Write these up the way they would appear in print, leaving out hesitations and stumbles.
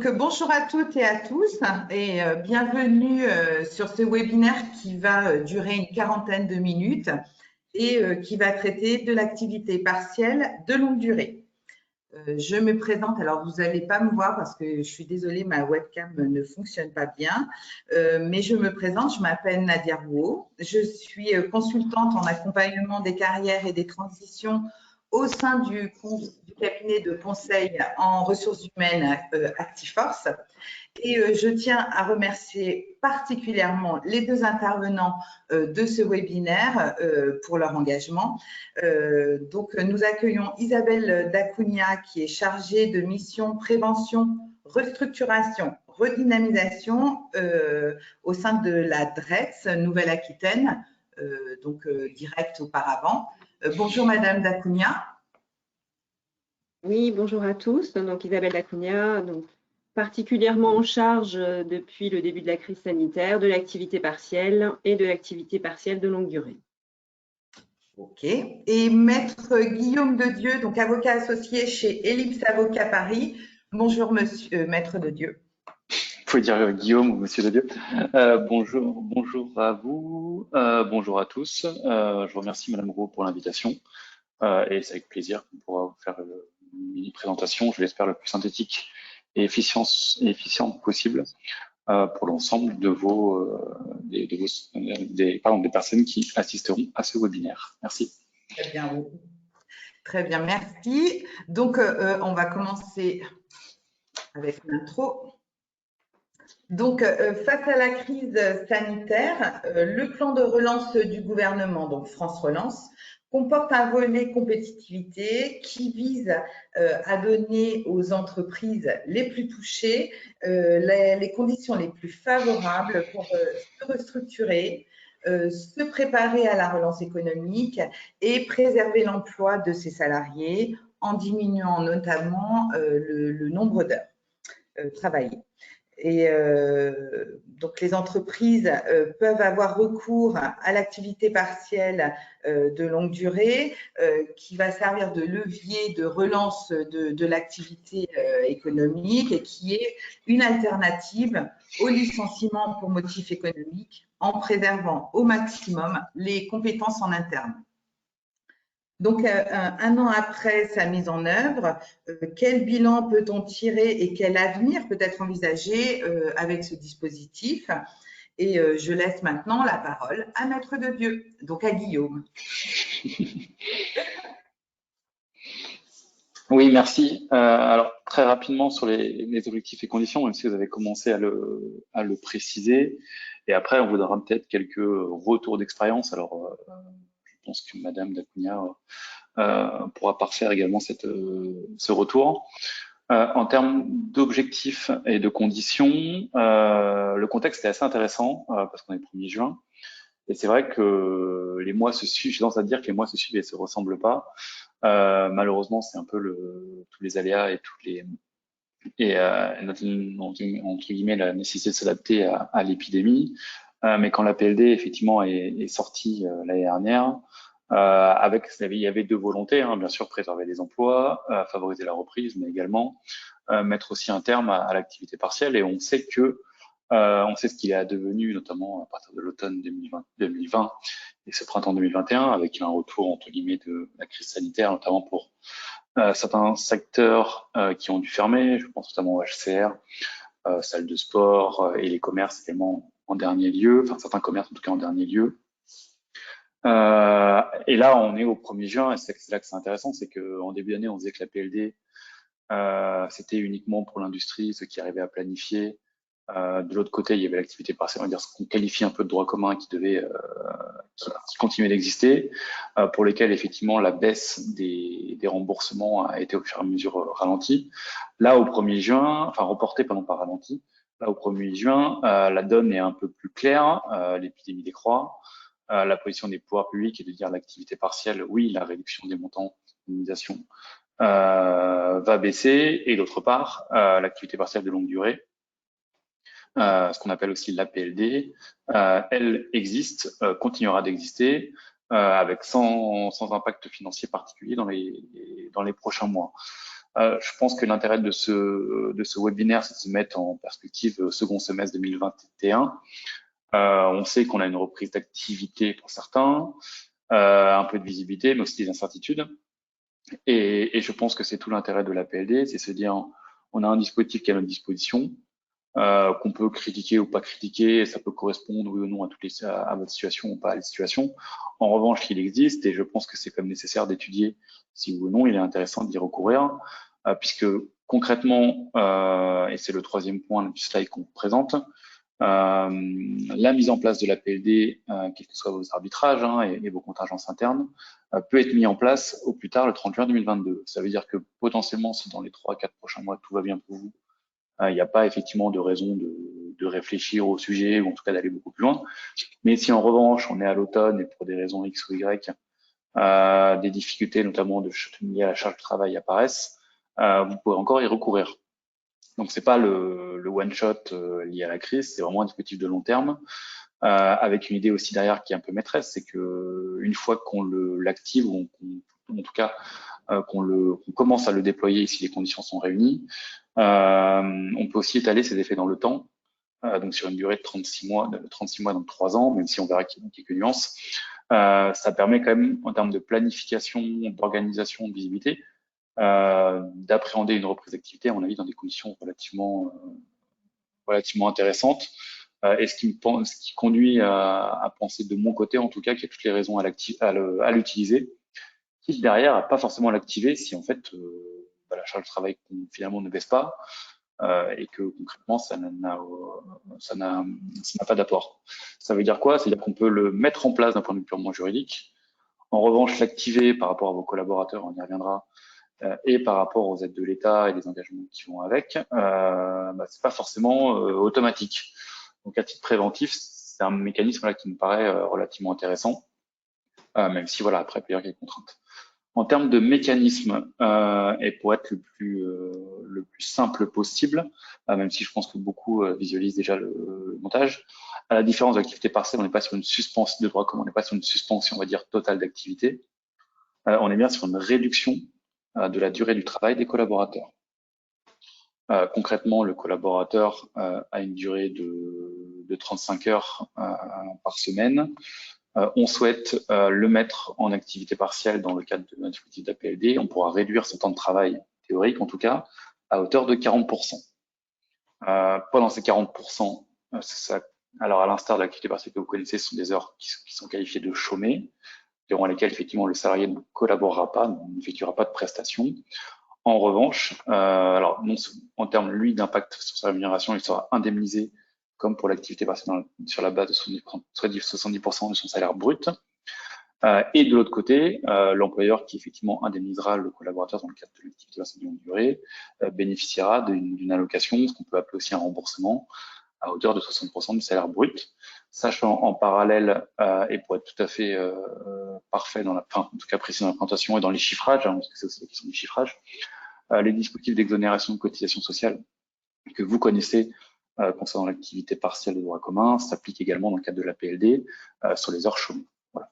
Bonjour à toutes et à tous et bienvenue sur ce webinaire qui va durer une quarantaine de minutes et qui va traiter de l'activité partielle de longue durée. Je me présente, alors vous n'allez pas me voir parce que je suis désolée, ma webcam ne fonctionne pas bien, mais je me présente, je m'appelle Nadia Rouault, je suis consultante en accompagnement des carrières et des transitions au sein du cabinet de conseil en ressources humaines Actiforce. Et je tiens à remercier particulièrement les deux intervenants de ce webinaire pour leur engagement. Donc, nous accueillons Isabelle Dacugna, qui est chargée de mission prévention, restructuration, redynamisation au sein de la DRETS Nouvelle-Aquitaine, donc direct auparavant. Bonjour Madame Dacugna. Oui, bonjour à tous. Donc Isabelle Dacugna, donc particulièrement en charge depuis le début de la crise sanitaire de l'activité partielle et de l'activité partielle de longue durée. Ok. Et Maître Guillaume Dedieu, donc avocat associé chez Ellipse Avocat Paris. Bonjour Monsieur Maître Dedieu. Vous pouvez dire Guillaume ou Monsieur Dedieu. Bonjour à vous, bonjour à tous. Je vous remercie Madame Rouault pour l'invitation et c'est avec plaisir qu'on pourra vous faire une mini présentation, je l'espère, le plus synthétique et efficiente possible pour l'ensemble de des personnes qui assisteront à ce webinaire. Merci. Très bien, très bien, merci. Donc, on va commencer avec l'intro. Donc, face à la crise sanitaire, le plan de relance du gouvernement, donc France Relance, comporte un volet compétitivité qui vise à donner aux entreprises les plus touchées les conditions les plus favorables pour se restructurer, se préparer à la relance économique et préserver l'emploi de ses salariés en diminuant notamment le nombre d'heures travaillées. Et donc, les entreprises peuvent avoir recours à l'activité partielle de longue durée qui va servir de levier de relance de l'activité économique et qui est une alternative au licenciement pour motif économique en préservant au maximum les compétences en interne. Donc, un an après sa mise en œuvre, quel bilan peut-on tirer et quel avenir peut être envisagé avec ce dispositif? Et je laisse maintenant la parole à Maître Dedieu, donc à Guillaume. Oui, merci. Alors, très rapidement sur les objectifs et conditions, même si vous avez commencé à le préciser. Et après, on vous donnera peut-être quelques retours d'expérience. Alors, je pense que Madame Dacugna pourra parfaire également ce retour. En termes d'objectifs et de conditions, le contexte est assez intéressant parce qu'on est le 1er juin. Et c'est vrai que les mois se suivent, j'ai tendance à dire que les mois se suivent et ne se ressemblent pas. Malheureusement, c'est un peu tous les aléas et entre guillemets la nécessité de s'adapter à l'épidémie. Mais quand la PLD effectivement est sortie l'année dernière, il y avait deux volontés, hein, bien sûr préserver les emplois, favoriser la reprise, mais également mettre aussi un terme à l'activité partielle. Et on sait ce qu'il est advenu, notamment à partir de l'automne 2020 et ce printemps 2021, avec un retour entre guillemets de la crise sanitaire, notamment pour certains secteurs qui ont dû fermer. Je pense notamment au HCR, salles de sport et les commerces également en dernier lieu, enfin certains commerces en tout cas en dernier lieu. Et là, on est au 1er juin, et c'est là que c'est intéressant, c'est qu'en début d'année, on disait que la PLD, c'était uniquement pour l'industrie, ceux qui arrivaient à planifier. De l'autre côté, il y avait l'activité partielle, on va dire ce qu'on qualifie un peu de droit commun qui continuait d'exister, pour lesquels effectivement la baisse des remboursements a été au fur et à mesure ralentie. Là, au 1er juin, enfin reportée, pardon, pas ralentie. Là, au 1er juin, la donne est un peu plus claire, l'épidémie décroît. La position des pouvoirs publics est de dire l'activité partielle, oui, la réduction des montants d'indemnisation va baisser, et d'autre part, l'activité partielle de longue durée, ce qu'on appelle aussi l'APLD, elle existe, continuera d'exister, avec sans impact financier particulier dans les prochains mois. Je pense que l'intérêt de ce webinaire, c'est de se mettre en perspective au second semestre 2021. On sait qu'on a une reprise d'activité pour certains, un peu de visibilité, mais aussi des incertitudes. Et je pense que c'est tout l'intérêt de l'APLD, c'est se dire, on a un dispositif qui est à notre disposition, qu'on peut critiquer ou pas critiquer, ça peut correspondre oui ou non à votre situation ou pas à la situation. En revanche, il existe et je pense que c'est comme nécessaire d'étudier si oui ou non il est intéressant d'y recourir, puisque concrètement, et c'est le troisième point du slide qu'on présente, la mise en place de l'APLD, quels que soient vos arbitrages et vos contingences internes, peut être mis en place au plus tard le 30 juin 2022. Ça veut dire que potentiellement, si dans les 3-4 prochains mois tout va bien pour vous, il n'y a pas effectivement de raison de réfléchir au sujet ou en tout cas d'aller beaucoup plus loin. Mais si en revanche on est à l'automne et pour des raisons X ou Y, des difficultés notamment liées à la charge de travail apparaissent, vous pouvez encore y recourir. Donc c'est pas le one shot lié à la crise, c'est vraiment un dispositif de long terme avec une idée aussi derrière qui est un peu maîtresse, c'est que une fois qu'on l'active ou en tout cas qu'on commence à le déployer si les conditions sont réunies, on peut aussi étaler ces effets dans le temps, donc sur une durée de 36 mois, donc 3 ans, même si on verra qu'il y a quelques nuances. Ça permet quand même, en termes de planification, d'organisation, de visibilité, d'appréhender une reprise d'activité, à mon avis, dans des conditions relativement intéressantes. Et ce qui conduit à penser de mon côté, en tout cas, qu'il y a toutes les raisons à l'utiliser, qui derrière à pas forcément l'activer si en fait la charge de travail finalement ne baisse pas et que concrètement ça n'a pas d'apport. Ça veut dire quoi? C'est-à-dire qu'on peut le mettre en place d'un point de vue purement juridique. En revanche, l'activer par rapport à vos collaborateurs, on y reviendra, et par rapport aux aides de l'État et les engagements qui vont avec, c'est pas forcément automatique. Donc à titre préventif, c'est un mécanisme là qui me paraît relativement intéressant, même si voilà après il peut y avoir quelques contraintes. En termes de mécanisme, et pour être le plus simple possible, même si je pense que beaucoup visualisent déjà le montage, à la différence de l'activité partielle, on n'est pas sur une suspension de droit commun, on n'est pas sur une suspension, on va dire, totale d'activité. On est bien sur une réduction de la durée du travail des collaborateurs. Concrètement, le collaborateur a une durée de 35 heures par semaine. On souhaite le mettre en activité partielle dans le cadre de notre dispositif d'APLD. On pourra réduire son temps de travail théorique, en tout cas, à hauteur de 40%. Pendant ces 40%, alors à l'instar de l'activité partielle que vous connaissez, ce sont des heures qui sont qualifiées de chômées, durant lesquelles effectivement le salarié ne collaborera pas, n'effectuera pas de prestations. En revanche, alors non, en termes lui d'impact sur sa rémunération, il sera indemnisé comme pour l'activité partielle sur la base de 70% de son salaire brut. Et de l'autre côté, l'employeur qui effectivement indemnisera le collaborateur dans le cadre de l'activité partielle de longue durée bénéficiera d'une allocation, ce qu'on peut appeler aussi un remboursement, à hauteur de 60% du salaire brut, sachant en parallèle, et pour être tout à fait parfait en tout cas précis dans la présentation et dans les chiffrages, parce que c'est aussi la question du chiffrage, les dispositifs d'exonération de cotisation sociale que vous connaissez concernant l'activité partielle de droit commun s'appliquent également dans le cadre de l'APLD sur les heures chômées. Voilà.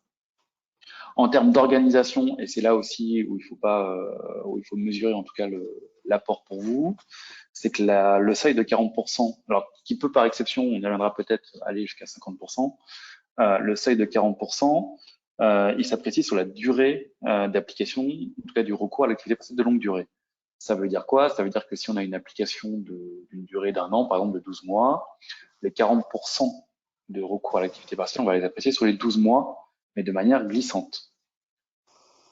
En termes d'organisation, et c'est là aussi où il faut mesurer en tout cas l'apport pour vous, c'est que le seuil de 40%, alors qui peut par exception, on y reviendra peut-être aller jusqu'à 50%, le seuil de 40%, il s'apprécie sur la durée d'application, en tout cas du recours à l'activité partielle de longue durée. Ça veut dire quoi? Ça veut dire que si on a une application d'une durée d'1 an, par exemple de 12 mois, les 40% de recours à l'activité partielle, on va les apprécier sur les 12 mois, mais de manière glissante.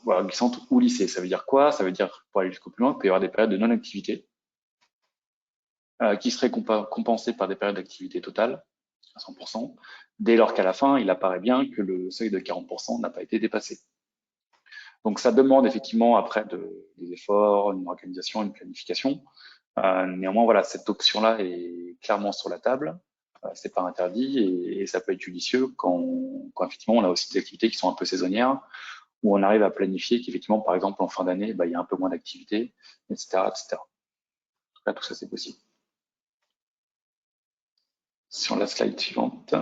Voilà, glissante ou lissée. Ça veut dire quoi? Ça veut dire, pour aller jusqu'au plus loin, il peut y avoir des périodes de non-activité qui seraient compensées par des périodes d'activité totale, à 100%, dès lors qu'à la fin, il apparaît bien que le seuil de 40% n'a pas été dépassé. Donc ça demande effectivement après des efforts, une organisation, une planification. Néanmoins, voilà, cette option-là est clairement sur la table. C'est pas interdit et ça peut être judicieux quand effectivement on a aussi des activités qui sont un peu saisonnières, où on arrive à planifier qu'effectivement, par exemple, en fin d'année, il y a un peu moins d'activité, etc., etc. En tout cas, tout ça, c'est possible. Sur la slide suivante.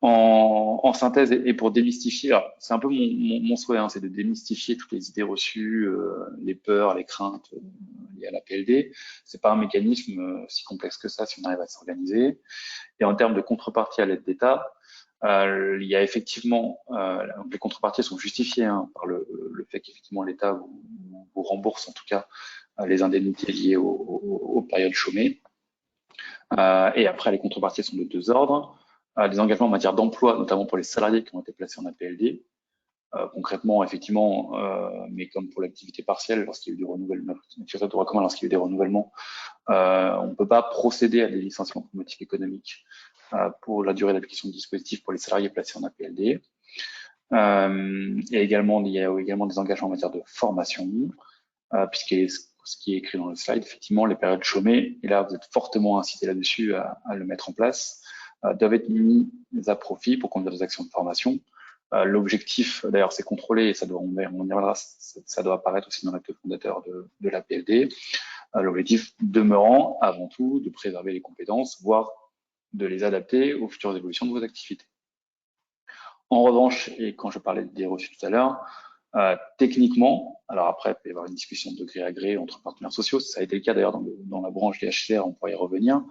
En synthèse et pour démystifier, c'est un peu mon souhait, hein, c'est de démystifier toutes les idées reçues, les peurs, les craintes liées à la PLD. C'est pas un mécanisme si complexe que ça si on arrive à s'organiser. Et en termes de contrepartie à l'aide d'État, il y a effectivement, les contreparties sont justifiées hein, par le fait qu'effectivement l'État vous rembourse en tout cas les indemnités liées aux périodes chômées. Et après, les contreparties sont de deux ordres. Des engagements en matière d'emploi, notamment pour les salariés qui ont été placés en APLD. Concrètement, effectivement, mais comme pour l'activité partielle, lorsqu'il y a eu du renouvellement, lorsqu'il y a eu des renouvellements, on ne peut pas procéder à des licenciements pour motif économique pour la durée d'application du dispositif pour les salariés placés en APLD. Et également, il y a également des engagements en matière de formation, puisque ce qui est écrit dans le slide, effectivement, les périodes chômées, et là, vous êtes fortement incité là-dessus à le mettre en place, doivent être mis à profit pour conduire des actions de formation. L'objectif, d'ailleurs, c'est contrôlé, et ça doit, on y reviendra, ça doit apparaître aussi dans l'acte fondateur de l'APLD. L'objectif demeurant, avant tout, de préserver les compétences, voire de les adapter aux futures évolutions de vos activités. En revanche, et quand je parlais des reçus tout à l'heure, techniquement, alors après, il peut y avoir une discussion de gré à gré entre partenaires sociaux, ça a été le cas d'ailleurs dans la branche des HCR, on pourrait y revenir.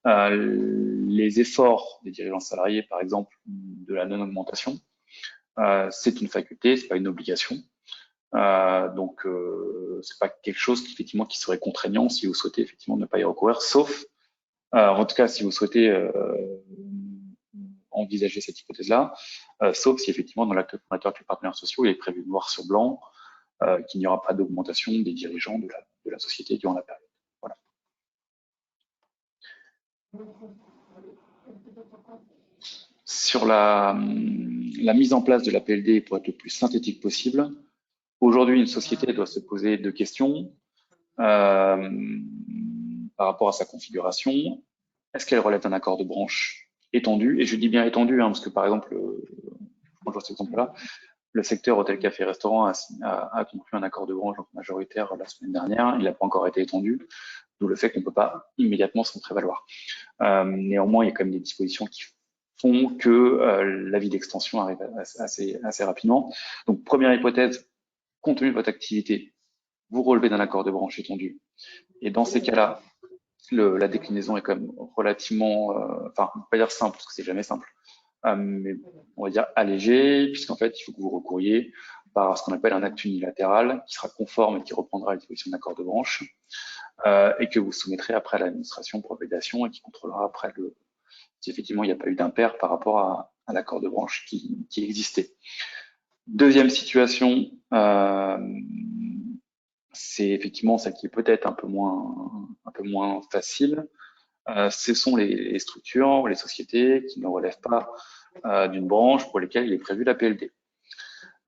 Les efforts des dirigeants salariés, par exemple, de la non-augmentation, c'est une faculté, c'est pas une obligation. Donc, c'est pas quelque chose qui serait contraignant si vous souhaitez effectivement ne pas y recourir, sauf, en tout cas, si vous souhaitez envisager cette hypothèse-là, sauf si effectivement dans l'acte fondateur avec les partenaires sociaux, il est prévu noir sur blanc qu'il n'y aura pas d'augmentation des dirigeants de la société durant la période. Voilà. Sur la mise en place de la PLD, pour être le plus synthétique possible, aujourd'hui, une société doit se poser deux questions par rapport à sa configuration. Est-ce qu'elle relève d'un accord de branche étendu? Et je dis bien étendu, hein, parce que par exemple, je vois cet exemple-là, le secteur hôtel, café, restaurant a conclu un accord de branche majoritaire la semaine dernière. Il n'a pas encore été étendu, d'où le fait qu'on ne peut pas immédiatement s'en prévaloir. Néanmoins, il y a quand même des dispositions qui font que l'avis d'extension arrive assez rapidement. Donc, première hypothèse, compte tenu de votre activité, vous relevez d'un accord de branche étendu. Et dans ces cas-là, la déclinaison est quand même relativement, enfin, on ne peut pas dire simple, parce que c'est jamais simple, mais on va dire allégé, puisqu'en fait, il faut que vous recouriez par ce qu'on appelle un acte unilatéral qui sera conforme et qui reprendra les dispositions d'accord de branche, et que vous soumettrez après à l'administration pour validation et qui contrôlera après si effectivement il n'y a pas eu d'impair par rapport à l'accord de branche qui existait. Deuxième situation, c'est effectivement celle qui est peut-être un peu moins facile. Ce sont les structures ou les sociétés qui ne relèvent pas d'une branche pour lesquelles il est prévu la PLD.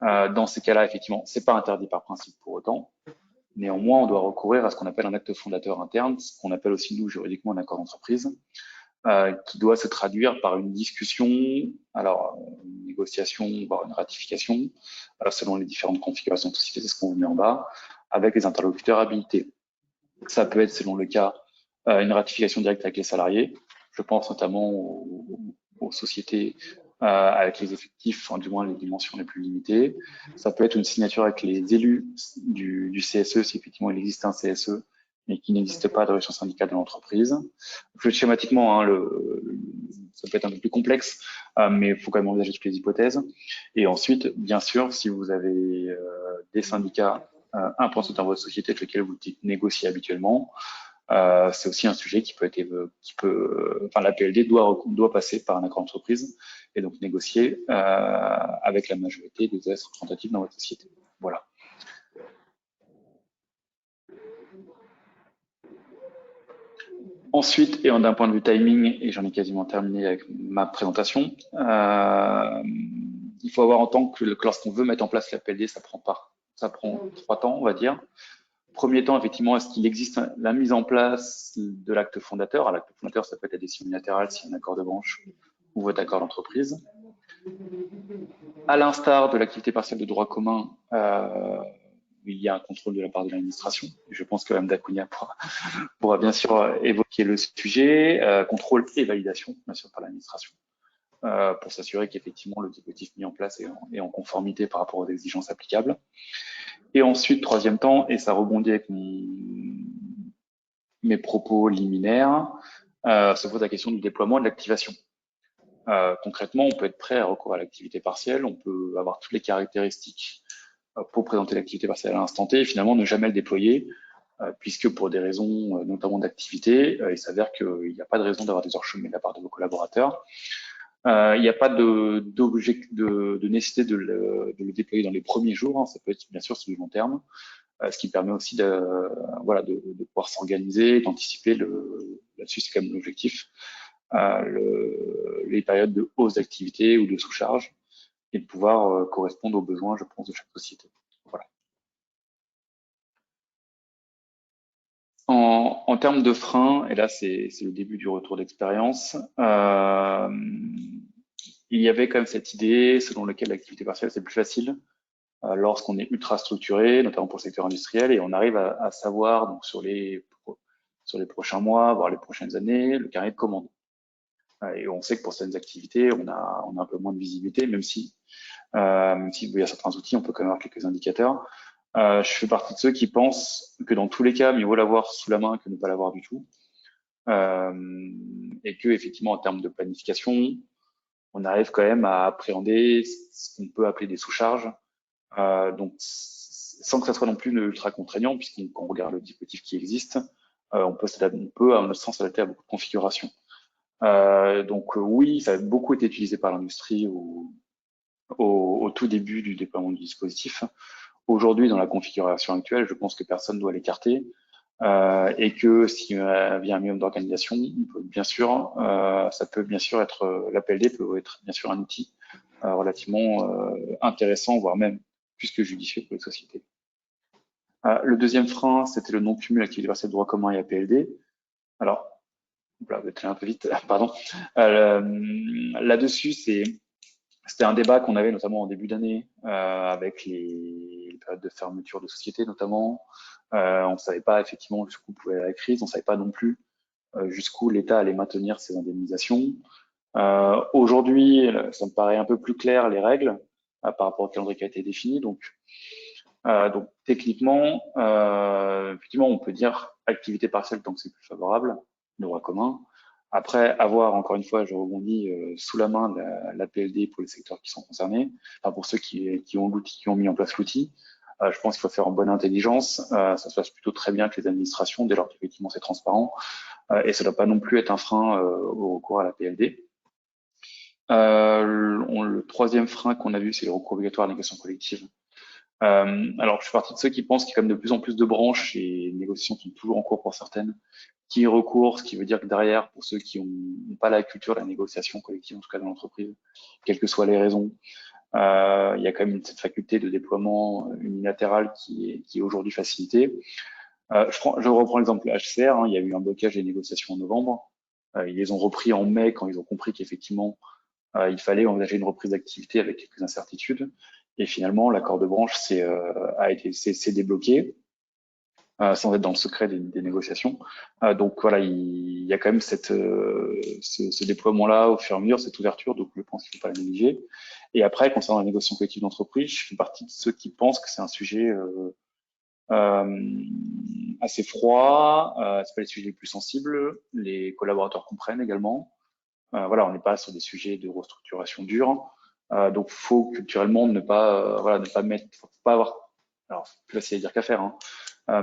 Dans ces cas-là, effectivement, c'est pas interdit par principe pour autant. Néanmoins, on doit recourir à ce qu'on appelle un acte fondateur interne, ce qu'on appelle aussi nous juridiquement un accord d'entreprise, qui doit se traduire par une discussion, alors une négociation, voire une ratification, selon les différentes configurations de société, c'est ce qu'on vous met en bas, avec les interlocuteurs habilités. Ça peut être, selon le cas, une ratification directe avec les salariés. Je pense notamment aux sociétés avec les effectifs, enfin, du moins les dimensions les plus limitées. Ça peut être une signature avec les élus du CSE, si effectivement il existe un CSE, mais qui n'existe pas de réunion syndicale de l'entreprise. Schématiquement, hein, ça peut être un peu plus complexe, mais il faut quand même envisager toutes les hypothèses. Et ensuite, bien sûr, si vous avez des syndicats importants dans votre société avec lesquels vous négociez habituellement, c'est aussi un sujet enfin, la PLD doit passer par un accord d'entreprise et donc négocier avec la majorité des AS représentatifs dans votre société. Voilà. Ensuite, et d'un point de vue timing, et j'en ai quasiment terminé avec ma présentation, il faut avoir en tant que lorsqu'on veut mettre en place la PLD, ça prend 3 temps, on va dire. Premier temps, effectivement, est-ce qu'il existe la mise en place de l'acte fondateur? L'acte fondateur, ça peut être la décision unilatérale si un accord de branche ou votre accord d'entreprise. À l'instar de l'activité partielle de droit commun, il y a un contrôle de la part de l'administration. Je pense que Mme Dacunia pourra bien sûr évoquer le sujet. Contrôle et validation, bien sûr, par l'administration. pour s'assurer qu'effectivement le dispositif mis en place est en conformité par rapport aux exigences applicables. Et ensuite, troisième temps, et ça rebondit avec mes propos liminaires, se pose la question du déploiement et de l'activation. Concrètement, on peut être prêt à recourir à l'activité partielle, on peut avoir toutes les caractéristiques pour présenter l'activité partielle à l'instant T et finalement ne jamais le déployer, puisque pour des raisons notamment d'activité, il s'avère qu'il n'y a pas de raison d'avoir des heures chômées de la part de vos collaborateurs. Il n'y a pas de nécessité de le déployer dans les premiers jours, hein. Ça peut être bien sûr sur du long terme, ce qui permet aussi de pouvoir s'organiser, d'anticiper là-dessus, c'est quand même l'objectif, les périodes de hausse d'activité ou de sous-charge et de pouvoir correspondre aux besoins, je pense, de chaque société. Voilà. En termes de freins, et là c'est le début du retour d'expérience, il y avait quand même cette idée selon laquelle l'activité partielle c'est plus facile lorsqu'on est ultra structuré, notamment pour le secteur industriel, et on arrive à savoir donc sur les prochains mois, voire les prochaines années, le carnet de commandes. Et on sait que pour certaines activités, on a un peu moins de visibilité, même si il y a certains outils, on peut quand même avoir quelques indicateurs. Je fais partie de ceux qui pensent que dans tous les cas, mieux vaut l'avoir sous la main que ne pas l'avoir du tout. Et que effectivement, en termes de planification, on arrive quand même à appréhender ce qu'on peut appeler des sous-charges. Donc, sans que ça soit non plus ultra contraignant, puisqu'on regarde le dispositif qui existe, on peut, à notre sens, s'adapter à beaucoup de configurations. Donc oui, ça a beaucoup été utilisé par l'industrie au tout début du déploiement du dispositif. Aujourd'hui, dans la configuration actuelle, je pense que personne ne doit l'écarter et que s'il y a un minimum d'organisation, bien sûr, ça peut bien sûr être l'APLD peut être bien sûr un outil relativement intéressant, voire même plus que judicieux pour les sociétés. Le deuxième frein, c'était le non-cumul activité partielle de droit commun et APLD. Alors, vous êtes allé un peu vite, pardon. Là-dessus, c'était un débat qu'on avait notamment en début d'année avec les périodes de fermeture de sociétés notamment. On ne savait pas effectivement jusqu'où pouvait aller la crise, on ne savait pas non plus jusqu'où l'État allait maintenir ses indemnisations. Aujourd'hui, ça me paraît un peu plus clair les règles par rapport au calendrier qui a été défini. Donc techniquement, effectivement, on peut dire activité partielle tant que c'est plus favorable, de droit commun. Après, avoir, encore une fois, je rebondis, sous la main la PLD pour les secteurs qui sont concernés, enfin pour ceux qui ont l'outil, qui ont mis en place l'outil, je pense qu'il faut faire en bonne intelligence. Ça se passe plutôt très bien avec les administrations, dès lors qu'effectivement c'est transparent, et ça ne doit pas non plus être un frein au recours à la PLD. Le troisième frein qu'on a vu, c'est le recours obligatoire à la négociation collective. Alors, je suis partie de ceux qui pensent qu'il y a quand même de plus en plus de branches et les négociations sont toujours en cours pour certaines qui y recourent, ce qui veut dire que derrière, pour ceux qui n'ont pas la culture de la négociation collective, en tout cas dans l'entreprise, quelles que soient les raisons, il y a quand même cette faculté de déploiement unilatéral qui est aujourd'hui facilitée. Je reprends l'exemple HCR, hein, il y a eu un blocage des négociations en novembre. Ils les ont repris en mai quand ils ont compris qu'effectivement, il fallait envisager une reprise d'activité avec quelques incertitudes. Et finalement, l'accord de branche s'est débloqué sans être dans le secret des négociations. Donc voilà, il y a quand même ce déploiement-là au fur et à mesure, cette ouverture. Donc je pense qu'il ne faut pas la négliger. Et après, concernant la négociation collective d'entreprise, je fais partie de ceux qui pensent que c'est un sujet assez froid. C'est pas les sujets les plus sensibles. Les collaborateurs comprennent également. Voilà, on n'est pas sur des sujets de restructuration dure. Donc, faut culturellement ne pas mettre, faut pas avoir, alors plus facile à dire qu'à faire, hein,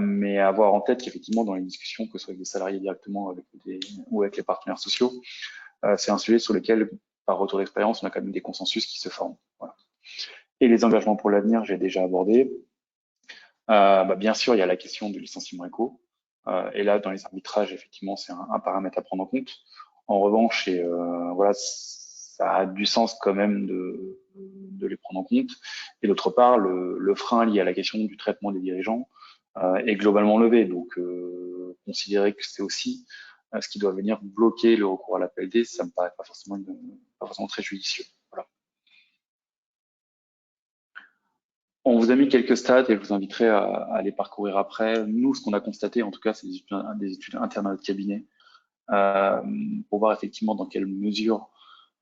mais avoir en tête qu'effectivement dans les discussions, que ce soit avec des salariés directement ou avec les partenaires sociaux, c'est un sujet sur lequel, par retour d'expérience, on a quand même des consensus qui se forment. Voilà. Et les engagements pour l'avenir, j'ai déjà abordé. Bien sûr, il y a la question du licenciement éco. Et là, dans les arbitrages, effectivement, c'est un paramètre à prendre en compte. En revanche, voilà, ça a du sens quand même de les prendre en compte. Et d'autre part, le frein lié à la question du traitement des dirigeants est globalement levé. Donc, considérer que c'est aussi ce qui doit venir bloquer le recours à la PLD, ça me paraît pas forcément très judicieux. Voilà. On vous a mis quelques stats et je vous inviterai à les parcourir après. Nous, ce qu'on a constaté, en tout cas, c'est des études internes à notre cabinet pour voir effectivement dans quelle mesure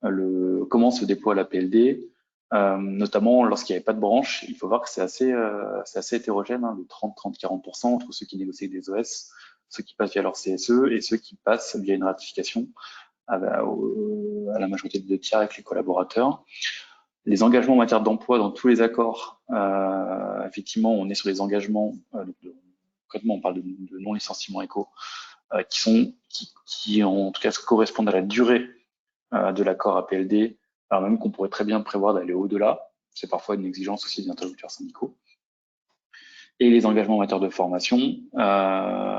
comment se déploie la PLD, notamment lorsqu'il n'y avait pas de branche. Il faut voir que c'est assez hétérogène, de 30-40% entre ceux qui négocient avec des OS, ceux qui passent via leur CSE et ceux qui passent via une ratification à la majorité de tiers avec les collaborateurs. Les engagements en matière d'emploi dans tous les accords, effectivement, on est sur les engagements, concrètement, on parle de non-licenciement éco, qui en tout cas correspondent à la durée de l'accord APLD, alors même qu'on pourrait très bien prévoir d'aller au-delà. C'est parfois une exigence aussi des interlocuteurs syndicaux. Et les engagements en matière de formation,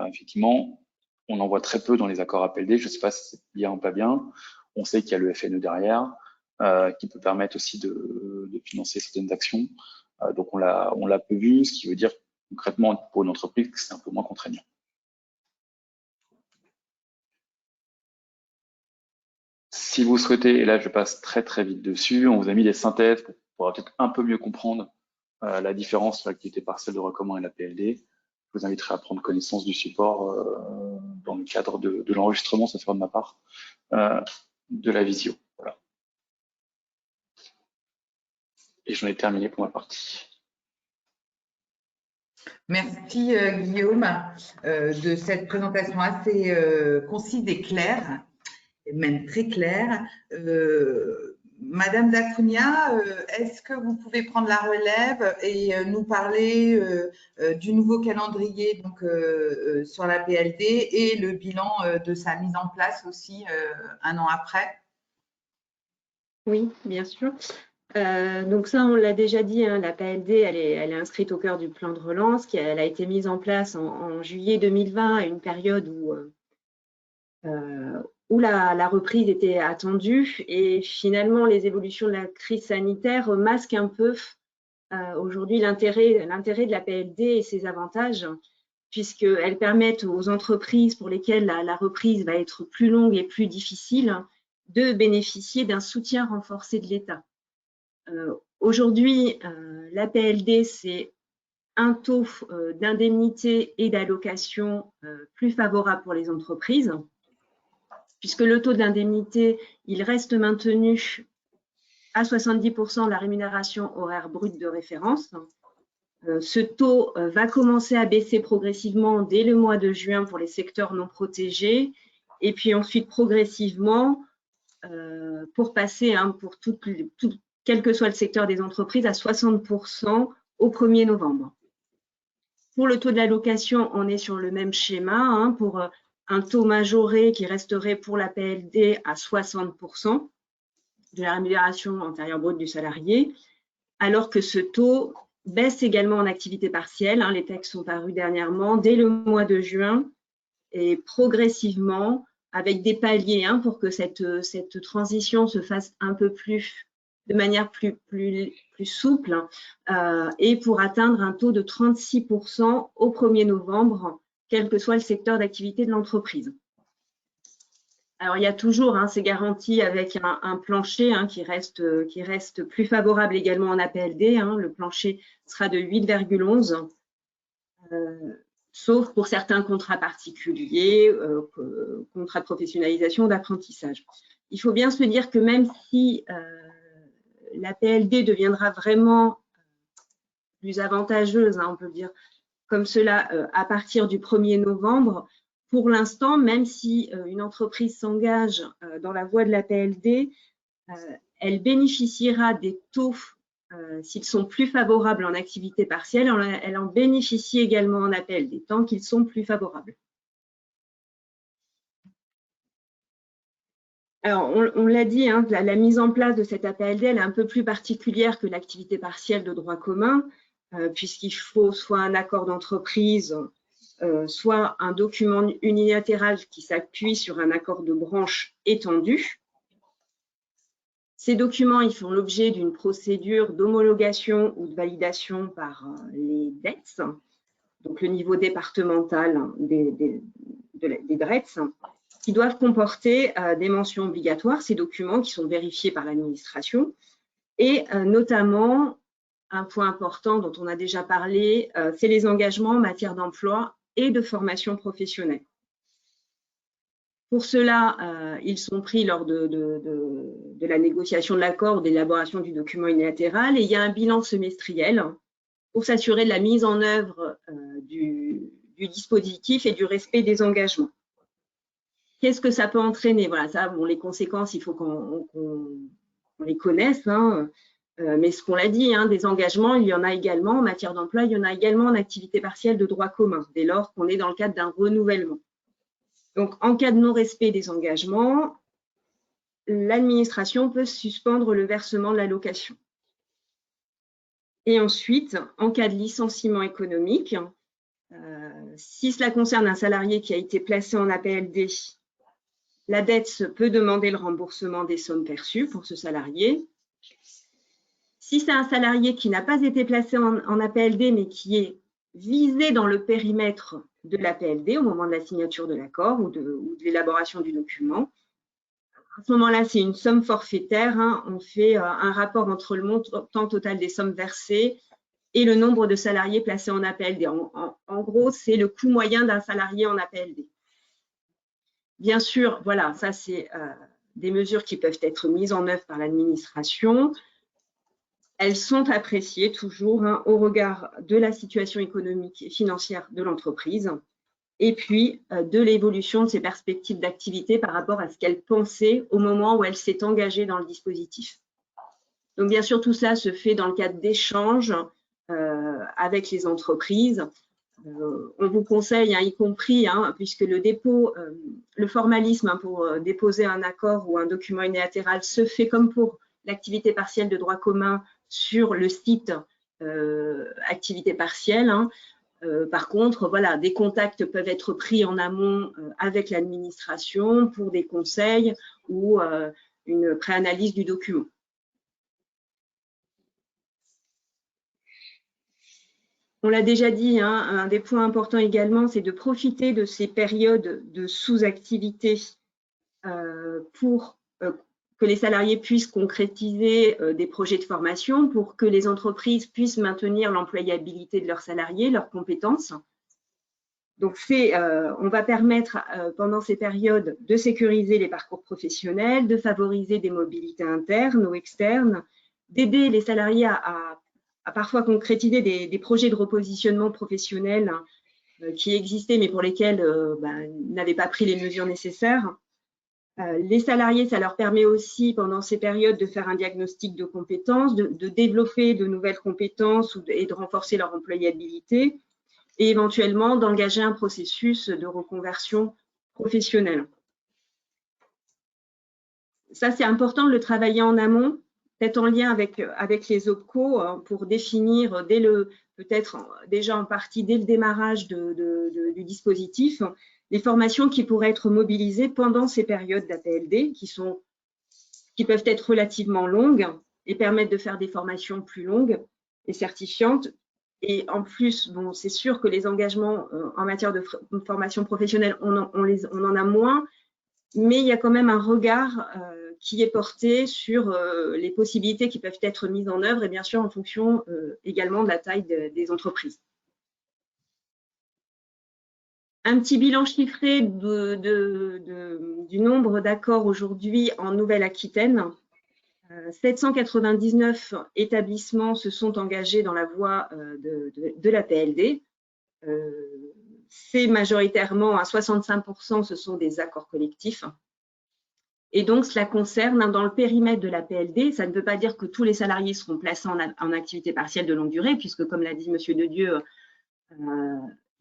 effectivement, on en voit très peu dans les accords APLD. Je ne sais pas si c'est bien ou pas bien. On sait qu'il y a le FNE derrière, qui peut permettre aussi de financer certaines actions. Donc on l'a peu vu, ce qui veut dire concrètement pour une entreprise que c'est un peu moins contraignant. Si vous souhaitez, et là je passe très très vite dessus, on vous a mis des synthèses pour peut-être un peu mieux comprendre la différence entre l'activité partielle de droit commun et la PLD. Je vous inviterai à prendre connaissance du support dans le cadre de l'enregistrement, ça sera de ma part, de la visio. Voilà. Et j'en ai terminé pour ma partie. Merci Guillaume de cette présentation assez concise et claire, même très claire. Madame Dacunha, est-ce que vous pouvez prendre la relève et nous parler du nouveau calendrier donc, sur la PLD et le bilan de sa mise en place aussi un an après? Oui, bien sûr. Donc ça, on l'a déjà dit, hein, la PLD, elle est inscrite au cœur du plan de relance, elle a été mise en place en juillet 2020, à une période où la reprise était attendue, et finalement les évolutions de la crise sanitaire masquent un peu aujourd'hui l'intérêt de la PLD et ses avantages, puisqu'elles permettent aux entreprises pour lesquelles la reprise va être plus longue et plus difficile de bénéficier d'un soutien renforcé de l'État. Aujourd'hui, la PLD, c'est un taux d'indemnité et d'allocation plus favorable pour les entreprises, puisque le taux d'indemnité, il reste maintenu à 70% de la rémunération horaire brute de référence. Ce taux va commencer à baisser progressivement dès le mois de juin pour les secteurs non protégés, et puis ensuite progressivement pour passer pour quel que soit le secteur des entreprises, à 60% au 1er novembre. Pour le taux de l'allocation, on est sur le même schéma, pour un taux majoré qui resterait pour la PLD à 60% de la rémunération antérieure brute du salarié, alors que ce taux baisse également en activité partielle. Les textes sont parus dernièrement, dès le mois de juin, et progressivement, avec des paliers pour que cette transition se fasse un peu plus, de manière plus souple, et pour atteindre un taux de 36% au 1er novembre, quel que soit le secteur d'activité de l'entreprise. Alors, il y a toujours ces garanties avec un plancher qui reste plus favorable également en APLD. Le plancher sera de 8,11, sauf pour certains contrats particuliers, contrats de professionnalisation, d'apprentissage. Il faut bien se dire que même si la PLD deviendra vraiment plus avantageuse, on peut dire comme cela, à partir du 1er novembre, pour l'instant, même si une entreprise s'engage dans la voie de la PLD, elle bénéficiera des taux, s'ils sont plus favorables en activité partielle, elle en bénéficie également en APLD, tant qu'ils sont plus favorables. Alors, on l'a dit, la mise en place de cette APLD, elle est un peu plus particulière que l'activité partielle de droit commun, puisqu'il faut soit un accord d'entreprise, soit un document unilatéral qui s'appuie sur un accord de branche étendu. Ces documents, ils font l'objet d'une procédure d'homologation ou de validation par les DETS, donc le niveau départemental des DRETS, qui doivent comporter des mentions obligatoires, ces documents qui sont vérifiés par l'administration, et notamment, un point important dont on a déjà parlé, c'est les engagements en matière d'emploi et de formation professionnelle. Pour cela, ils sont pris lors de la négociation de l'accord ou d'élaboration du document unilatéral, et il y a un bilan semestriel pour s'assurer de la mise en œuvre du dispositif et du respect des engagements. Qu'est-ce que ça peut entraîner? Voilà, ça, bon, les conséquences, il faut qu'on les connaisse, hein. Mais ce qu'on l'a dit, hein, des engagements, il y en a également en matière d'emploi, il y en a également en activité partielle de droit commun, dès lors qu'on est dans le cadre d'un renouvellement. Donc, en cas de non-respect des engagements, l'administration peut suspendre le versement de l'allocation. Et ensuite, en cas de licenciement économique, si cela concerne un salarié qui a été placé en APLD, la DETS peut demander le remboursement des sommes perçues pour ce salarié. Si c'est un salarié qui n'a pas été placé en APLD, mais qui est visé dans le périmètre de l'APLD au moment de la signature de l'accord ou de l'élaboration du document, à ce moment-là, c'est une somme forfaitaire, hein. On fait un rapport entre le montant total des sommes versées et le nombre de salariés placés en APLD. En gros, c'est le coût moyen d'un salarié en APLD. Bien sûr, voilà, ça c'est des mesures qui peuvent être mises en œuvre par l'administration. Elles sont appréciées toujours, hein, au regard de la situation économique et financière de l'entreprise et puis de l'évolution de ses perspectives d'activité par rapport à ce qu'elle pensait au moment où elle s'est engagée dans le dispositif. Donc bien sûr, tout cela se fait dans le cadre d'échanges avec les entreprises. On vous conseille, hein, y compris, hein, puisque le dépôt, le formalisme, hein, pour déposer un accord ou un document unilatéral se fait comme pour l'activité partielle de droit commun sur le site activité partielle, hein. Par contre, voilà, des contacts peuvent être pris en amont avec l'administration pour des conseils ou une préanalyse du document. On l'a déjà dit, hein, un des points importants également, c'est de profiter de ces périodes de sous-activité pour que les salariés puissent concrétiser des projets de formation, pour que les entreprises puissent maintenir l'employabilité de leurs salariés, leurs compétences. Donc, on va permettre pendant ces périodes de sécuriser les parcours professionnels, de favoriser des mobilités internes ou externes, d'aider les salariés à parfois concrétiser des projets de repositionnement professionnel qui existaient mais pour lesquels n'avaient pas pris les mesures nécessaires. Les salariés, ça leur permet aussi pendant ces périodes de faire un diagnostic de compétences, de développer de nouvelles compétences et de renforcer leur employabilité et éventuellement d'engager un processus de reconversion professionnelle. Ça, c'est important de le travailler en amont, peut-être en lien avec les OPCO, hein, pour définir peut-être déjà en partie dès le démarrage du dispositif, les formations qui pourraient être mobilisées pendant ces périodes d'APLD qui peuvent être relativement longues et permettre de faire des formations plus longues et certifiantes. Et en plus, bon, c'est sûr que les engagements en matière de formation professionnelle, on en a moins, mais il y a quand même un regard qui est porté sur les possibilités qui peuvent être mises en œuvre et bien sûr en fonction également de la taille des entreprises. Un petit bilan chiffré du nombre d'accords aujourd'hui en Nouvelle-Aquitaine. 799 établissements se sont engagés dans la voie de la PLD. C'est majoritairement, à 65%, ce sont des accords collectifs. Et donc, cela concerne, dans le périmètre de la PLD, ça ne veut pas dire que tous les salariés seront placés en activité partielle de longue durée, puisque, comme l'a dit M. Dedieu,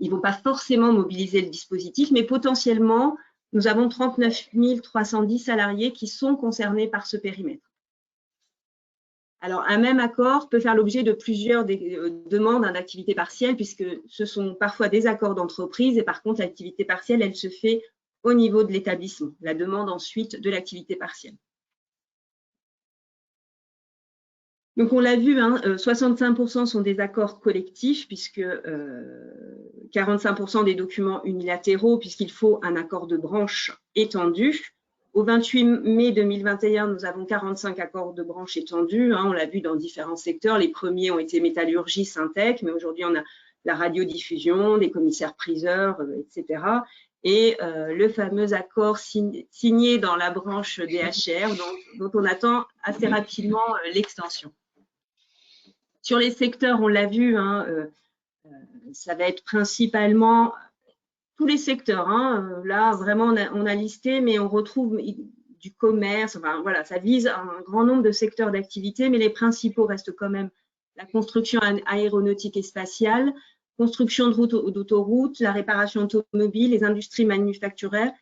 ils ne vont pas forcément mobiliser le dispositif, mais potentiellement, nous avons 39 310 salariés qui sont concernés par ce périmètre. Alors, un même accord peut faire l'objet de plusieurs demandes d'activité partielle, puisque ce sont parfois des accords d'entreprise, et par contre, l'activité partielle, elle se fait au niveau de l'établissement, la demande ensuite de l'activité partielle. Donc, on l'a vu, hein, 65% sont des accords collectifs, puisque 45% des documents unilatéraux, puisqu'il faut un accord de branche étendu. Au 28 mai 2021, nous avons 45 accords de branche étendus. Hein, on l'a vu dans différents secteurs. Les premiers ont été métallurgie, Syntec, mais aujourd'hui, on a la radiodiffusion, des commissaires-priseurs, etc. et le fameux accord signé dans la branche DHR, dont on attend assez rapidement l'extension. Sur les secteurs, on l'a vu, hein, ça va être principalement tous les secteurs. Hein, là, vraiment, on a listé, mais on retrouve du commerce. Enfin, voilà, ça vise un grand nombre de secteurs d'activité, mais les principaux restent quand même la construction aéronautique et spatiale, construction de routes ou d'autoroutes, la réparation automobile, les industries manufacturières.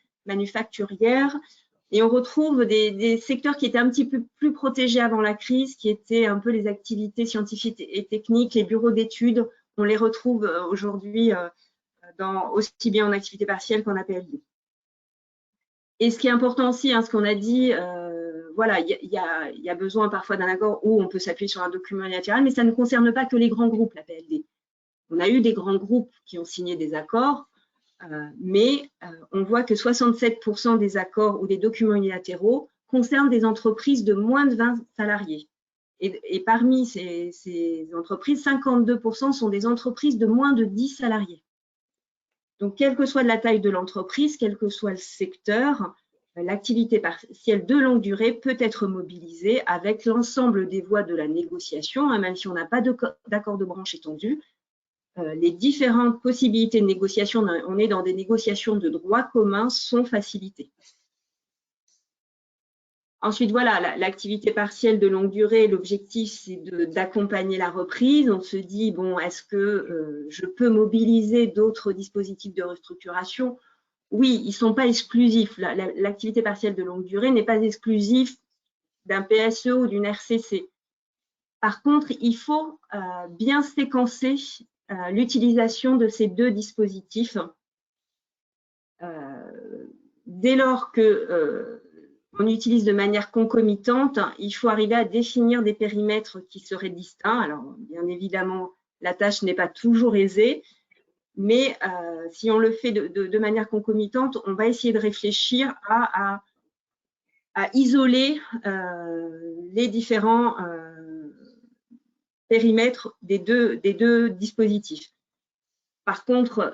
Et on retrouve des secteurs qui étaient un petit peu plus protégés avant la crise, qui étaient un peu les activités scientifiques et techniques, les bureaux d'études. On les retrouve aujourd'hui aussi bien en activité partielle qu'en APLD. Et ce qui est important aussi, hein, ce qu'on a dit, voilà, il y a besoin parfois d'un accord où on peut s'appuyer sur un document unilatéral, mais ça ne concerne pas que les grands groupes, l'APLD. On a eu des grands groupes qui ont signé des accords, mais on voit que 67% des accords ou des documents unilatéraux concernent des entreprises de moins de 20 salariés. Et parmi ces entreprises, 52% sont des entreprises de moins de 10 salariés. Donc, quelle que soit la taille de l'entreprise, quel que soit le secteur, l'activité partielle de longue durée peut être mobilisée avec l'ensemble des voies de la négociation, hein, même si on n'a pas d'accord de branche étendu. Les différentes possibilités de négociation, on est dans des négociations de droit commun, sont facilitées. Ensuite, voilà, l'activité partielle de longue durée, l'objectif, c'est d'accompagner la reprise. On se dit, bon, est-ce que je peux mobiliser d'autres dispositifs de restructuration? Oui, ils ne sont pas exclusifs. L'activité partielle de longue durée n'est pas exclusive d'un PSE ou d'une RCC. Par contre, il faut bien séquencer l'utilisation de ces deux dispositifs. Dès lors que on utilise de manière concomitante, il faut arriver à définir des périmètres qui seraient distincts. Alors, bien évidemment, la tâche n'est pas toujours aisée, mais si on le fait de manière concomitante, on va essayer de réfléchir à isoler les différents périmètres des deux dispositifs. Par contre,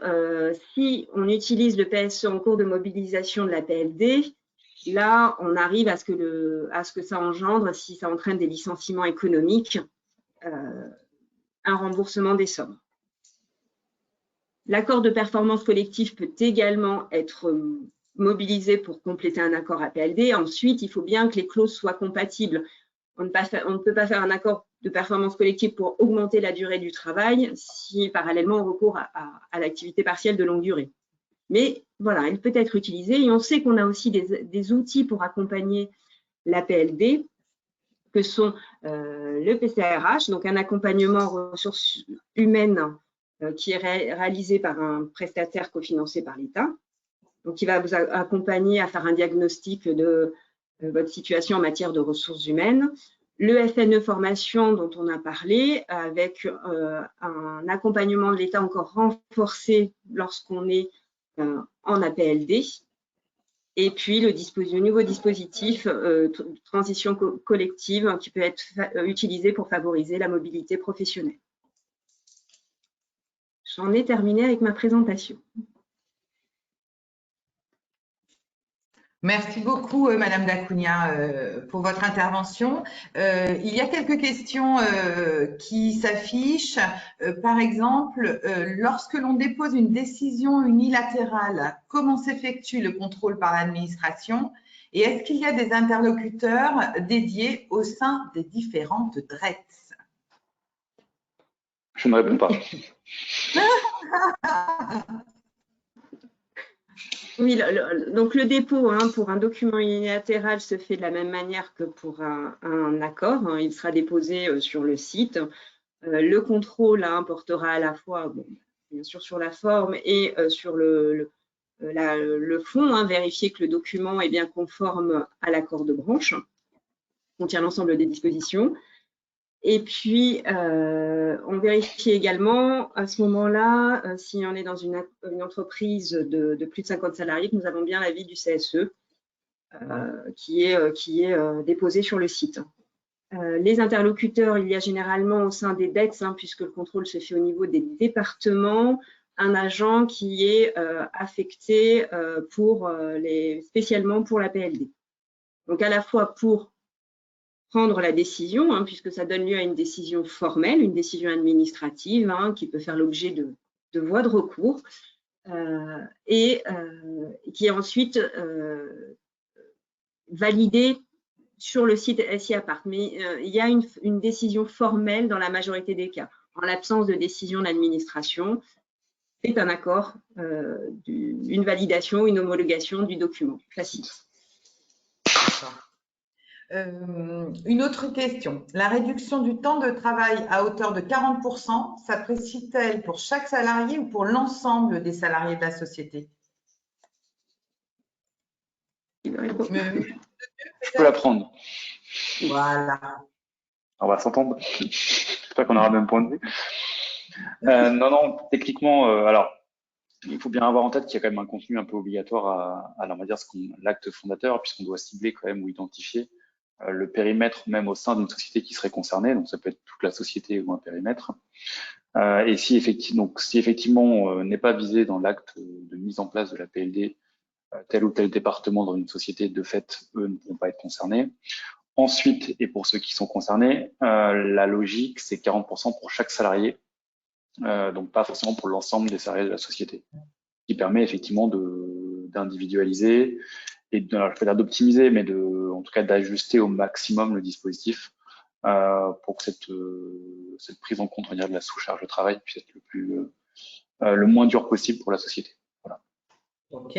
si on utilise le PSE en cours de mobilisation de la PLD, là, on arrive à ce que ça engendre, si ça entraîne des licenciements économiques, un remboursement des sommes. L'accord de performance collective peut également être mobilisé pour compléter un accord APLD. Ensuite, il faut bien que les clauses soient compatibles. On ne peut pas faire un accord de performance collective pour augmenter la durée du travail si parallèlement on recourt à l'activité partielle de longue durée. Mais voilà, elle peut être utilisée et on sait qu'on a aussi des outils pour accompagner l'APLD, que sont le PCRH, donc un accompagnement aux ressources humaines qui est réalisé par un prestataire cofinancé par l'État, donc qui va vous accompagner à faire un diagnostic de votre situation en matière de ressources humaines. Le FNE formation dont on a parlé, avec un accompagnement de l'État encore renforcé lorsqu'on est en APLD. Et puis le nouveau dispositif transition collective qui peut être utilisé pour favoriser la mobilité professionnelle. J'en ai terminé avec ma présentation. Merci beaucoup, Madame Dacugna, pour votre intervention. Il y a quelques questions qui s'affichent. Par exemple, lorsque l'on dépose une décision unilatérale, comment s'effectue le contrôle par l'administration? Et est-ce qu'il y a des interlocuteurs dédiés au sein des différentes DRETS? Je ne réponds pas. Oui, donc le dépôt pour un document unilatéral se fait de la même manière que pour un accord. Il sera déposé sur le site. Le contrôle portera à la fois, bon, bien sûr, sur la forme et sur le fond, vérifier que le document est bien conforme à l'accord de branche, contient l'ensemble des dispositions. Et puis, on vérifie également à ce moment-là, si on est dans une entreprise de plus de 50 salariés, que nous avons bien l'avis du CSE qui est déposé sur le site. Les interlocuteurs, il y a généralement au sein des DETS, puisque le contrôle se fait au niveau des départements, un agent qui est affecté spécialement pour la PLD. Donc à la fois pour prendre la décision, hein, puisque ça donne lieu à une décision formelle, une décision administrative, hein, qui peut faire l'objet de voies de recours, et qui est ensuite validée sur le site SI Apart. Mais il y a une décision formelle dans la majorité des cas. En l'absence de décision de l'administration, c'est un accord, une validation, une homologation du document classique. Une autre question. La réduction du temps de travail à hauteur de 40%, s'apprécie-t-elle pour chaque salarié ou pour l'ensemble des salariés de la société? Je peux la prendre. Voilà. On va s'entendre. J'espère qu'on aura le même point de vue. Non, techniquement, alors, il faut bien avoir en tête qu'il y a quand même un contenu un peu obligatoire à on va dire, l'acte fondateur, puisqu'on doit cibler quand même ou identifier le périmètre même au sein d'une société qui serait concernée. Donc, ça peut être toute la société ou un périmètre. Et si effectivement n'est pas visé dans l'acte de mise en place de la PLD, tel ou tel département dans une société, de fait, eux ne pourront pas être concernés. Ensuite, et pour ceux qui sont concernés, la logique, c'est 40% pour chaque salarié, donc pas forcément pour l'ensemble des salariés de la société, qui permet effectivement d'individualiser et d'optimiser, mais en tout cas d'ajuster au maximum le dispositif pour que cette prise en compte, on va dire, de la sous-charge de travail puisse être le moins dur possible pour la société. Voilà. Ok.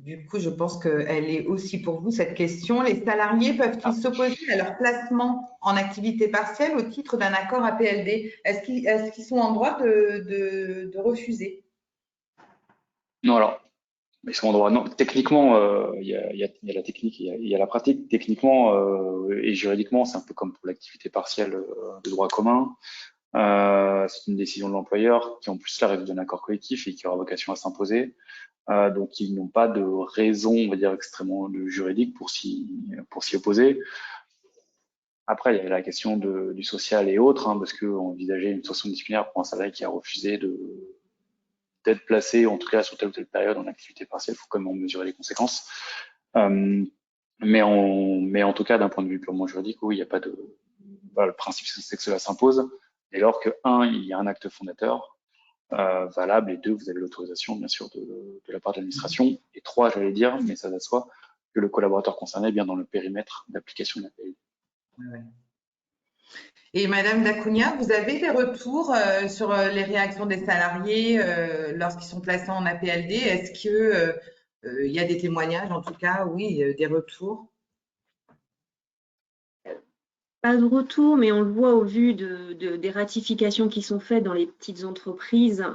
Du coup, je pense qu'elle est aussi pour vous, cette question. Les salariés peuvent-ils s'opposer à leur placement en activité partielle au titre d'un accord APLD? Est-ce qu'ils sont en droit de refuser? Non, alors, ils sont en droit. Non, techniquement, il y a la technique, il y a la pratique. Techniquement et juridiquement, c'est un peu comme pour l'activité partielle de droit commun. C'est une décision de l'employeur qui en plus là résulte d'un accord collectif et qui aura vocation à s'imposer. Donc ils n'ont pas de raison, on va dire, extrêmement juridique pour s'y opposer. Après, il y a la question du social et autres, hein, parce qu'on envisageait une sanction disciplinaire pour un salarié qui a refusé d'être placé, en tout cas sur telle ou telle période en activité partielle. Il faut quand même en mesurer les conséquences. Mais en tout cas, d'un point de vue purement juridique, oui, il n'y a pas de. Voilà, le principe, c'est que cela s'impose. Dès lors que, un, il y a un acte fondateur valable, et deux, vous avez l'autorisation, bien sûr, de la part de l'administration, et trois, j'allais dire, mais ça va de soi, que le collaborateur concerné est bien dans le périmètre d'application de la PLD. Ouais. Et Madame Dacugna, vous avez des retours sur les réactions des salariés lorsqu'ils sont placés en APLD? Est-ce que il y a des témoignages, en tout cas, oui, des retours? Pas de retour, mais on le voit au vu des ratifications qui sont faites dans les petites entreprises.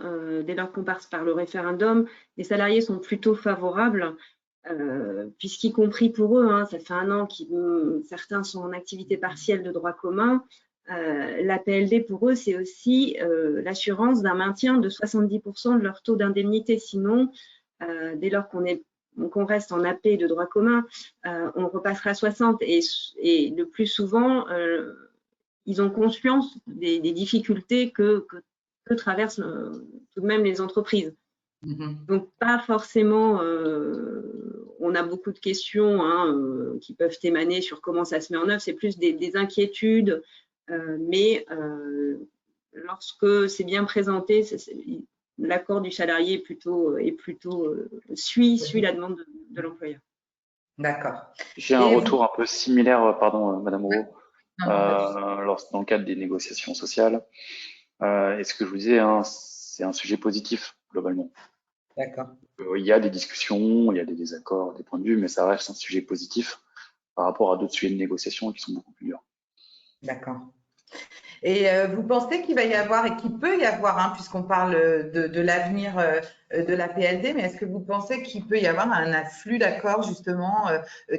Dès lors qu'on passe par le référendum, les salariés sont plutôt favorables, puisqu'y compris pour eux, hein, ça fait 1 an que certains sont en activité partielle de droit commun. La PLD, pour eux, c'est aussi l'assurance d'un maintien de 70% de leur taux d'indemnité. Sinon, dès lors qu'on reste en AP de droit commun, on repassera à 60 et le plus souvent, ils ont conscience des difficultés que traversent tout de même les entreprises. Donc, pas forcément, on a beaucoup de questions qui peuvent émaner sur comment ça se met en œuvre, c'est plus des inquiétudes, mais lorsque c'est bien présenté, l'accord du salarié suit la demande de l'employeur. D'accord. J'ai un retour un peu similaire, pardon, Madame Moreau, dans le cadre des négociations sociales. Et ce que je vous disais, hein, c'est un sujet positif, globalement. D'accord. Il y a des discussions, il y a des désaccords, des points de vue, mais ça reste un sujet positif par rapport à d'autres sujets de négociation qui sont beaucoup plus durs. D'accord. Et vous pensez qu'il va y avoir, et qu'il peut y avoir, hein, puisqu'on parle de l'avenir de la PLD, mais est-ce que vous pensez qu'il peut y avoir un afflux d'accords justement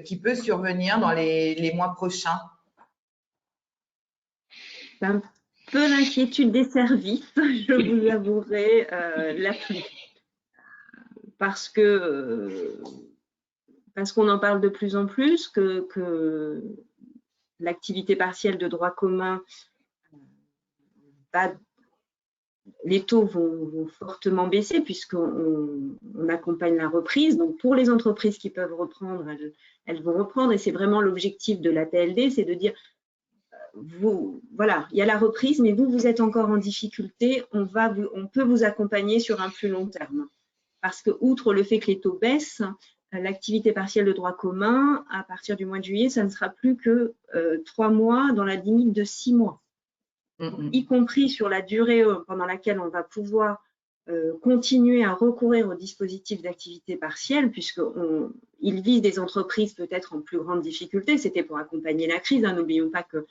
qui peut survenir dans les mois prochains? C'est un peu l'inquiétude des services, je vous avouerai, l'afflux. Parce qu'on en parle de plus en plus, que l'activité partielle de droit commun va les taux vont fortement baisser puisqu'on accompagne la reprise. Donc, pour les entreprises qui peuvent reprendre, elles vont reprendre. Et c'est vraiment l'objectif de la PLD, c'est de dire, voilà, il y a la reprise, mais vous êtes encore en difficulté. On peut vous accompagner sur un plus long terme. Parce que, outre le fait que les taux baissent, l'activité partielle de droit commun, à partir du mois de juillet, ça ne sera plus que 3 mois dans la limite de 6 mois. Y compris sur la durée pendant laquelle on va pouvoir continuer à recourir au dispositif d'activité partielle, puisqu'il vise des entreprises peut-être en plus grande difficulté. C'était pour accompagner la crise. Hein. N'oublions pas que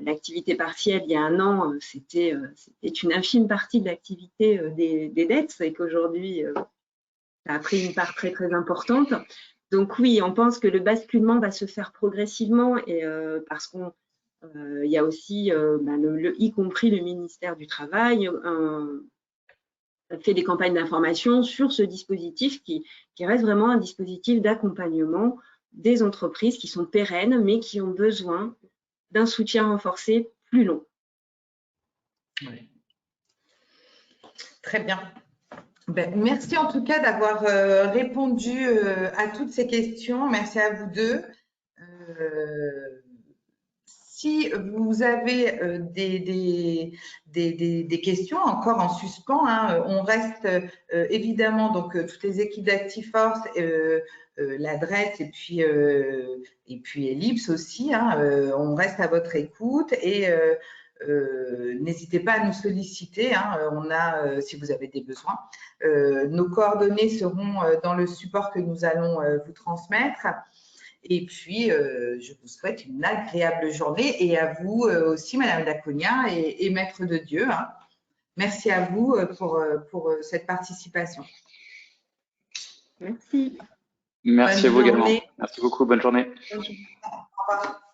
l'activité partielle, il y a un an, c'était une infime partie de l'activité des dettes et qu'aujourd'hui, ça a pris une part très, très importante. Donc oui, on pense que le basculement va se faire progressivement et parce qu'on il y a aussi, y compris le ministère du Travail, fait des campagnes d'information sur ce dispositif qui reste vraiment un dispositif d'accompagnement des entreprises qui sont pérennes, mais qui ont besoin d'un soutien renforcé plus long. Oui. Très bien. Ben, merci en tout cas d'avoir répondu à toutes ces questions. Merci à vous deux. Si vous avez des questions encore en suspens, hein, on reste évidemment, donc toutes les équipes d'Actiforce, l'adresse et puis Ellipse aussi, hein, on reste à votre écoute et n'hésitez pas à nous solliciter, hein, on a, si vous avez des besoins. Nos coordonnées seront dans le support que nous allons vous transmettre. Et puis, je vous souhaite une agréable journée et à vous aussi, Madame Daconia et Maître de Dieu. Hein. Merci à vous pour cette participation. Merci. Merci à vous également. Merci beaucoup. Bonne journée. Bonne journée. Au revoir.